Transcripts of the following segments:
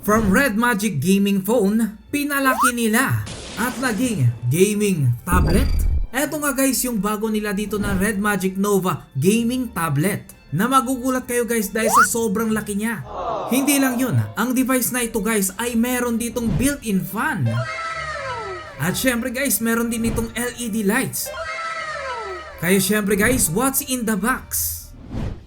From Red Magic Gaming Phone, pinalaki nila at naging gaming tablet. Eto nga guys yung bago nila dito na Red Magic Nova Gaming Tablet na magugulat kayo guys dahil sa sobrang laki niya. Hindi lang yun, ang device na ito guys ay meron ditong built-in fan. At syempre guys, meron din itong LED lights. Kaya syempre guys, what's in the box?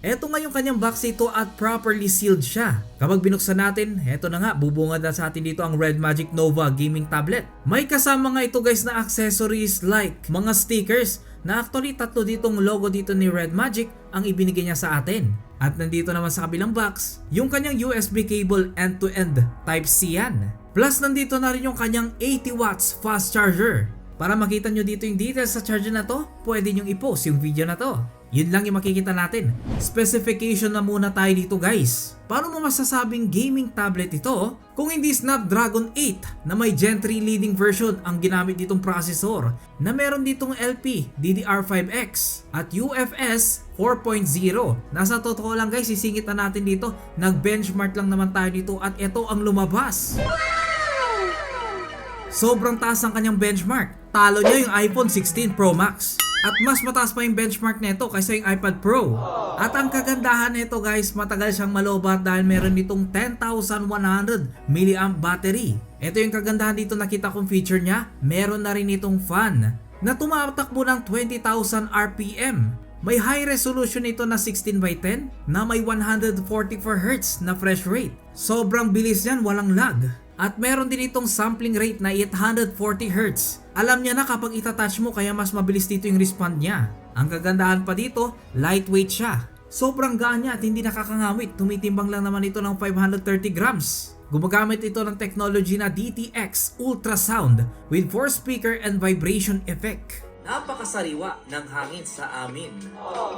Eto nga yung kanyang box ito at properly sealed siya. Kapag binuksan natin, eto na nga, bubungad na sa atin dito ang Red Magic Nova Gaming Tablet. May kasama nga ito guys na accessories like mga stickers na actually tatlo ditong logo dito ni Red Magic ang ibinigay niya sa atin. At nandito naman sa kabilang box, yung kanyang USB cable end-to-end Type-C yan. Plus nandito na rin yung kanyang 80 watts fast charger. Para makita nyo dito yung details sa charger na to, pwede nyo i-post yung video na to. Yun lang yung makikita natin. Specification na muna tayo dito guys. Paano mo masasabing gaming tablet ito kung hindi Snapdragon 8 na may Gen 3 leading version ang ginamit ditong processor na meron ditong LP DDR5X at UFS 4.0. Nasa totoo lang guys, sisingit na natin dito. Nag-benchmark lang naman tayo dito at ito ang lumabas. Sobrang taas ang kanyang benchmark. Talo niya yung iPhone 16 Pro Max. At mas mataas pa yung benchmark nito kaysa yung iPad Pro. At ang kagandahan nito guys, matagal siyang malobat dahil meron itong 10,100 mAh battery. Ito yung kagandahan dito, nakita kong feature niya. Meron na rin itong fan na tumatakbo ng 20,000 RPM. May high resolution ito na 16:10 na may 144Hz na refresh rate. Sobrang bilis yan, walang lag. At meron din itong sampling rate na 840Hz. Alam niya na kapag itatouch mo kaya mas mabilis dito yung respond niya. Ang kagandahan pa dito, lightweight siya. Sobrang gaan niya at hindi nakakangawit. Tumitimbang lang naman ito ng 530 grams. Gumagamit ito ng technology na DTX Ultrasound with 4 speaker and vibration effect. Napakasariwa ng hangin sa amin.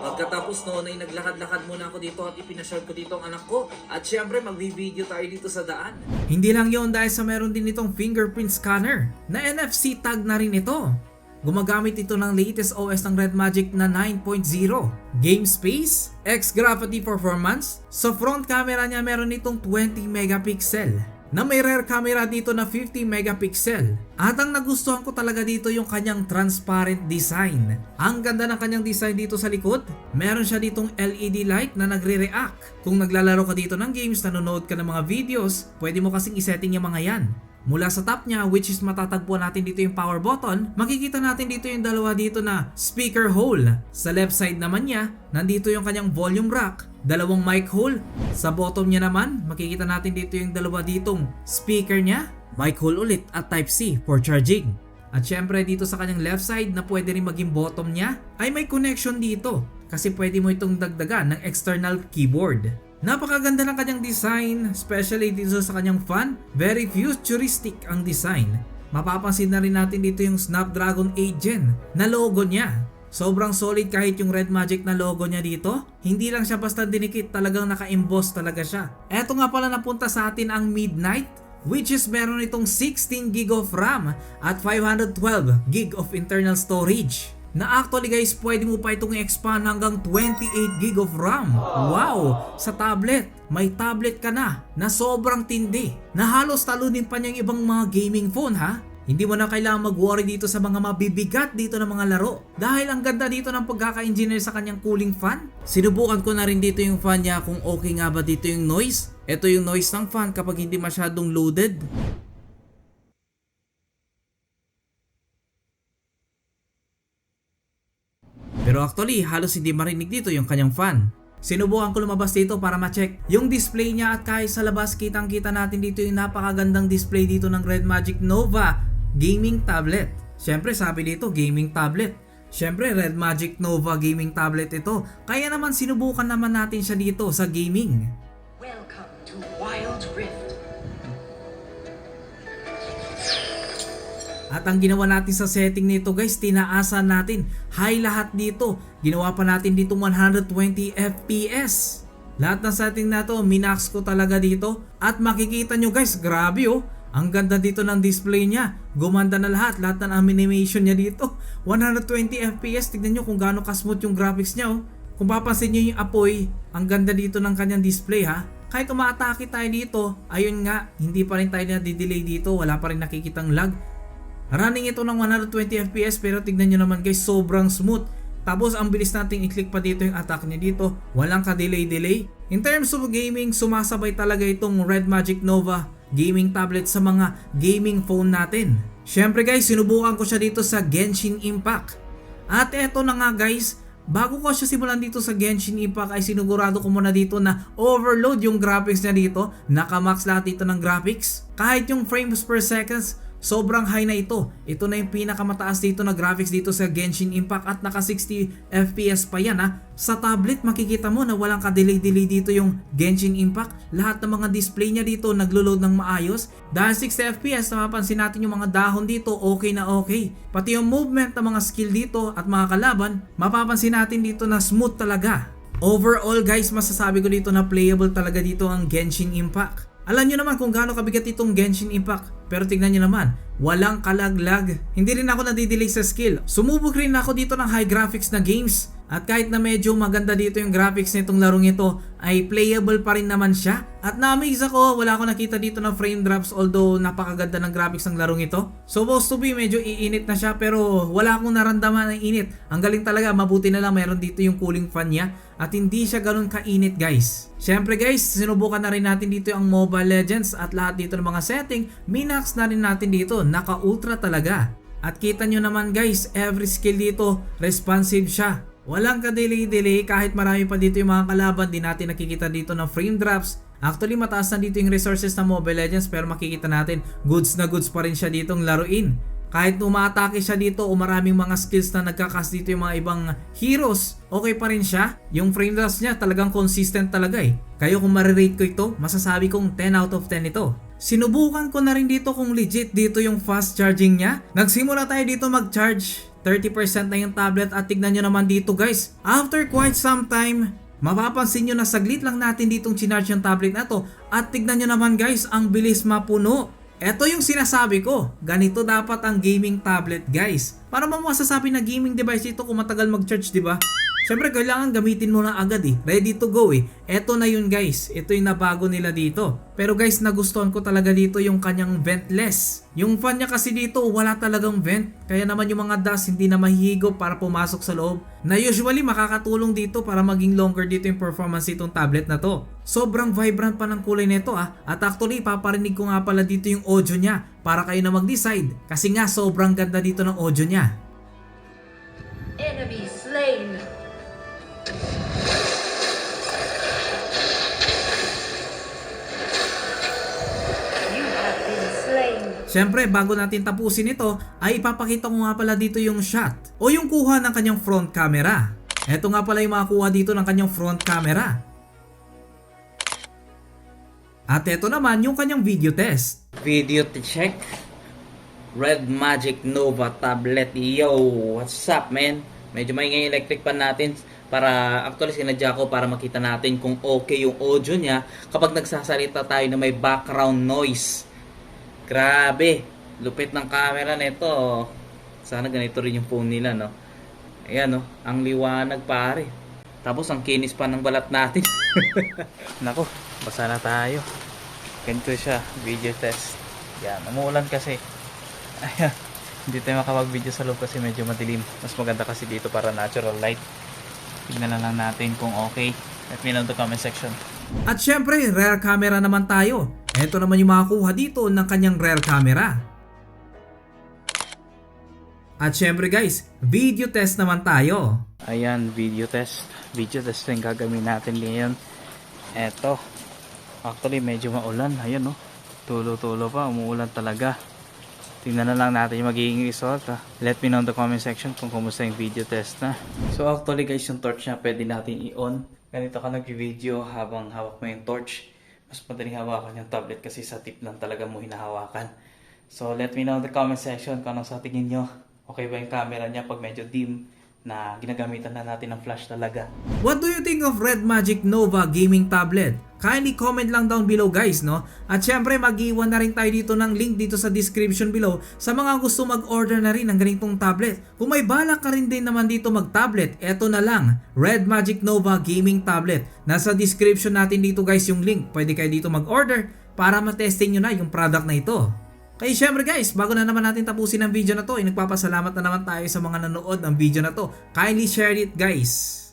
Pagkatapos noon ay naglakad-lakad muna ako dito at ipinasyal ko dito ang anak ko. At syempre mag-video tayo dito sa daan. Hindi lang yon dahil sa meron din itong fingerprint scanner na NFC tag na rin ito. Gumagamit ito ng latest OS ng Red Magic na 9.0. Game space, X-Gravity performance. Sa front camera niya meron itong 20 megapixel. Na may rear camera dito na 50 megapixel. At ang nagustuhan ko talaga dito yung kanyang transparent design. Ang ganda ng kanyang design dito sa likod. Meron siya ditong LED light na nagre-react. Kung naglalaro ka dito ng games, nanonood ka ng mga videos, pwede mo kasing isetting yung mga yan. Mula sa top niya, which is matatagpuan natin dito yung power button, makikita natin dito yung dalawa dito na speaker hole. Sa left side naman niya, nandito yung kanyang volume rack, dalawang mic hole. Sa bottom niya naman, makikita natin dito yung dalawa ditong speaker niya, mic hole ulit at Type-C for charging. At syempre dito sa kanyang left side na pwede rin maging bottom niya, ay may connection dito kasi pwede mo itong dagdagan ng external keyboard. Napakaganda ng kanyang design, especially dito sa kanyang fan. Very futuristic ang design. Mapapansin na rin natin dito yung Snapdragon 8 Gen na logo niya. Sobrang solid kahit yung Red Magic na logo niya dito. Hindi lang siya basta dinikit, talagang naka-emboss talaga siya. Eto nga pala napunta sa atin ang Midnight, which is meron itong 16GB of RAM at 512GB of internal storage. Na actually guys, pwede mo pa itong i-expand hanggang 28GB of RAM. Wow! Sa tablet, may tablet ka na sobrang tindi. Na halos talunin pa niya yung ibang mga gaming phone ha. Hindi mo na kailangan mag-worry dito sa mga mabibigat dito na mga laro. Dahil ang ganda dito ng pagkaka-engineer sa kanyang cooling fan. Sinubukan ko na rin dito yung fan niya kung okay nga ba dito yung noise. Ito yung noise ng fan kapag hindi masyadong loaded. Pero actually, halos hindi marinig dito yung kanyang fan. Sinubukan ko lumabas dito para ma-check yung display niya at kahit sa labas kitang-kita natin dito yung napakagandang display dito ng Red Magic Nova Gaming Tablet. Syempre sabi dito gaming tablet. Syempre Red Magic Nova Gaming Tablet ito. Kaya naman sinubukan naman natin siya dito sa gaming. Welcome to Wild Rift. At ang ginawa natin sa setting nito guys, tinaasan natin. High lahat dito. Ginawa pa natin dito 120 FPS. Lahat ng setting na to, minax ko talaga dito. At makikita nyo guys, grabe oh. Ang ganda dito ng display niya. Gumanda na lahat ng animation niya dito. 120 FPS, tignan nyo kung gaano ka-smooth yung graphics niya oh. Kung papansin nyo yung apoy, ang ganda dito ng kanyang display ha. Kahit umaatake tayo dito, ayun nga, hindi pa rin tayo nadidelay dito, wala pa rin nakikitang lag. Running ito ng 120 FPS pero tignan nyo naman guys, sobrang smooth. Tapos ang bilis nating i-click pa dito yung attack niya dito, walang ka-delay-delay. In terms of gaming, sumasabay talaga itong Red Magic Nova gaming tablet sa mga gaming phone natin. Syempre guys, sinubukan ko siya dito sa Genshin Impact. At eto na nga guys, bago ko siya simulan dito sa Genshin Impact ay sinigurado ko muna dito na overload yung graphics niya dito. Naka-max lahat dito ng graphics. Kahit yung frames per seconds, sobrang high na ito. Ito na yung pinakamataas dito na graphics dito sa Genshin Impact at naka 60 FPS pa yan ha. Sa tablet makikita mo na walang ka-delay-delay dito yung Genshin Impact. Lahat ng mga display niya dito naglo-load ng maayos. Dahil 60 FPS mapapansin natin yung mga dahon dito okay na okay. Pati yung movement ng mga skill dito at mga kalaban mapapansin natin dito na smooth talaga. Overall guys, masasabi ko dito na playable talaga dito ang Genshin Impact. Alam nyo naman kung gaano kabigat itong Genshin Impact. Pero tignan nyo naman, walang kalaglag. Hindi rin ako nadidelay sa skill. Sumubok rin ako dito ng high graphics na games. At kahit na medyo maganda dito yung graphics nitong larong ito, ay playable pa rin naman siya. At na-amaze ako, wala ako nakita dito ng frame drops although napakaganda ng graphics ng larong ito. Supposed to be medyo iinit na siya pero wala akong naramdaman ng init. Ang galing talaga, mabuti na lang meron dito yung cooling fan niya. At hindi siya ganun kainit guys. Syempre guys, sinubukan na rin natin dito ang Mobile Legends at lahat dito ng mga setting, minax na rin natin dito, naka-ultra talaga. At kita nyo naman guys, every skill dito, responsive siya. Walang ka-delay-delay kahit marami pa dito yung mga kalaban, di natin nakikita dito ng frame drops. Actually mataas na dito yung resources ng Mobile Legends pero makikita natin goods na goods pa rin siya ditong laruin. Kahit umaatake siya dito o maraming mga skills na nagkakas dito yung mga ibang heroes, okay pa rin siya. Yung frame drops niya talagang consistent talaga eh. Kayo kung marirate ko ito, masasabi kong 10 out of 10 ito. Sinubukan ko na rin dito kung legit dito yung fast charging niya. Nagsimula tayo dito mag-charge. 30% na yung tablet at tignan nyo naman dito guys. After quite some time, mapapansin nyo na saglit lang natin ditong chinarge yung tablet na to. At tignan nyo naman guys, ang bilis mapuno. Ito yung sinasabi ko, ganito dapat ang gaming tablet guys. Para mo masasabi na gaming device ito kung matagal mag-charge, di ba? Siyempre kailangan gamitin mo na agad eh, ready to go eh. Ito na yun guys, ito yung nabago nila dito. Pero guys, nagustuhan ko talaga dito yung kanyang ventless. Yung fan niya kasi dito wala talagang vent, kaya naman yung mga dust hindi na mahihigop para pumasok sa loob. Na usually makakatulong dito para maging longer dito yung performance itong tablet na to. Sobrang vibrant pa ng kulay nito ah. At actually paparinig ko nga pala dito yung audio niya para kayo na mag-decide. Kasi nga sobrang ganda dito ng audio niya. Enemy slain. You have been slain. Siyempre, bago natin tapusin ito, ay ipapakita ko nga pala dito yung shot o yung kuha ng kanyang front camera. Ito nga pala yung makakuha dito ng kanyang front camera. At ito naman yung kanyang video test. Video check. Red Magic Nova tablet. Yo, what's up man? Medyo maingay electric pan natin para actually sinadya ko para makita natin kung okay yung audio niya kapag nagsasalita tayo na may background noise. Grabe, lupit ng camera nito. Sana ganito rin yung phone nila, no? Ayan, no? Ang liwanag pare. Tapos ang kinis pa ng balat natin. Nako, basa na tayo. Ganito siya, video test. Yan, umuulan kasi. Ayan, hindi tayo makapag-video sa loob kasi medyo madilim. Mas maganda kasi dito para natural light. Tignan na lang natin kung okay. Let me know in the comment section. At syempre, rear camera naman tayo. Ito naman yung makakuha dito ng kanyang rear camera. At syempre guys, video test naman tayo. Ayan, video test. Video test yung gagawin natin ngayon. Eto. Actually, medyo maulan. Ayan, no? Tulo-tulo pa. Umuulan talaga. Tingnan na lang natin yung magiging result. Let me know in the comment section kung kumusta yung video test na. So actually guys, yung torch niya pwede natin i-on. Ganito ka nag-video habang hawak mo yung torch. Mas madaling hawakan yung tablet kasi sa tip lang talaga mo hinahawakan. So let me know in the comment section kung anong sa tingin nyo. Okay ba yung camera niya pag medyo dim? na ginagamitan na natin ng flash talaga. What do you think of Red Magic Nova gaming tablet? Kindly comment lang down below guys, no? At syempre mag-iwan na rin tayo dito ng link dito sa description below sa mga gusto mag-order na rin ng ganitong tablet. Kung may balak ka rin din naman dito mag-tablet, eto na lang, Red Magic Nova gaming tablet. Nasa description natin dito guys yung link. Pwede kayo dito mag-order para matesting nyo na yung product na ito. Kaya syempre guys, bago na naman natin tapusin ang video na to, nagpapasalamat na naman tayo sa mga nanood ng video na to. Kindly share it guys.